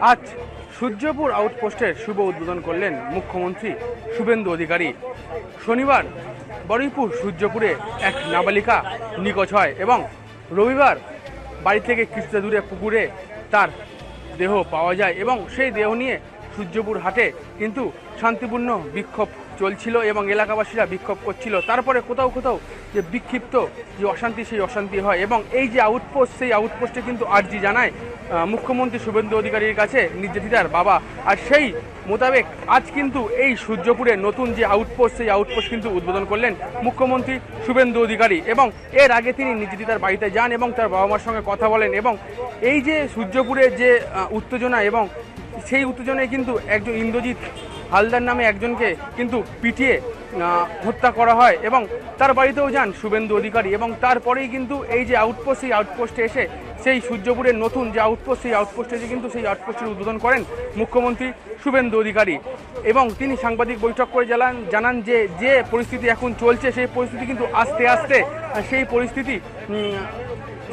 আজ সূর্যপুর আউটপোস্টের শুভ উদ্বোধন করলেন মুখ্যমন্ত্রী শুভেন্দু অধিকারী। শনিবার বরিপুর সূর্যপুরে এক নাবালিকা নিখোঁজ হয় এবং রবিবার বাড়ি থেকে কিছুটা দূরে পুকুরে তার দেহ পাওয়া যায় এবং সেই দেহ নিয়ে সূর্যপুর হাটে কিন্তু শান্তিপূর্ণ বিক্ষোভ চলছিল এবং এলাকাবাসীরা বিক্ষোভ করছিল। তারপরে কোথাও কোথাও যে বিক্ষিপ্ত যে অশান্তি, সেই অশান্তি হয় এবং এই যে আউটপোস্ট, সেই আউটপোস্টে কিন্তু আর্জি জানায় মুখ্যমন্ত্রী শুভেন্দু অধিকারীর কাছে নির্যাতিতার বাবা। আর সেই মোতাবেক আজ কিন্তু এই সূর্যপুরে নতুন যে আউটপোস্ট, সেই আউটপোস্ট কিন্তু উদ্বোধন করলেন মুখ্যমন্ত্রী শুভেন্দু অধিকারী। এবং এর আগে তিনি নির্যাতিতার বাড়িতে যান এবং তার বাবা মার সঙ্গে কথা বলেন এবং এই যে সূর্যপুরে যে উত্তেজনা, এবং সেই উত্তেজনায় কিন্তু একজন ইন্দ্রজিৎ হালদার নামে একজনকে কিন্তু পিটিয়ে হত্যা করা হয় এবং তার বাড়িতেও যান শুভেন্দু অধিকারী। এবং তারপরেই কিন্তু এই যে আউটপোস্ট, সেই আউটপোস্টে এসে সেই সূর্যপুরের নতুন যে আউটপোস্ট, সেই আউটপোস্টে এসে কিন্তু সেই আউটপোস্টের উদ্বোধন করেন মুখ্যমন্ত্রী শুভেন্দু অধিকারী। এবং তিনি সাংবাদিক বৈঠক করে জানান যে যে পরিস্থিতি এখন চলছে, সেই পরিস্থিতি কিন্তু আস্তে আস্তে সেই পরিস্থিতি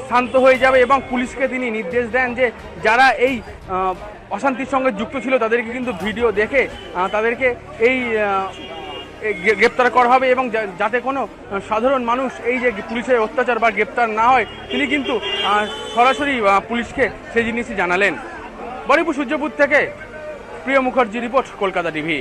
শান্ত হয়ে যাবে এবং পুলিশকে তিনি নির্দেশ দেন যে যারা এই অশান্তির সঙ্গে যুক্ত ছিল তাদেরকে কিন্তু ভিডিও দেখে তাদেরকে এই গ্রেপ্তার করা হবে এবং যাতে কোনো সাধারণ মানুষ এই যে পুলিশের অত্যাচার বা গ্রেপ্তার না হয়, তিনি কিন্তু সরাসরি পুলিশকে সেই জিনিসই জানালেন। বরিপুর সূর্যপুর থেকে প্রিয় মুখার্জি রিপোর্ট, কলকাতা টিভি।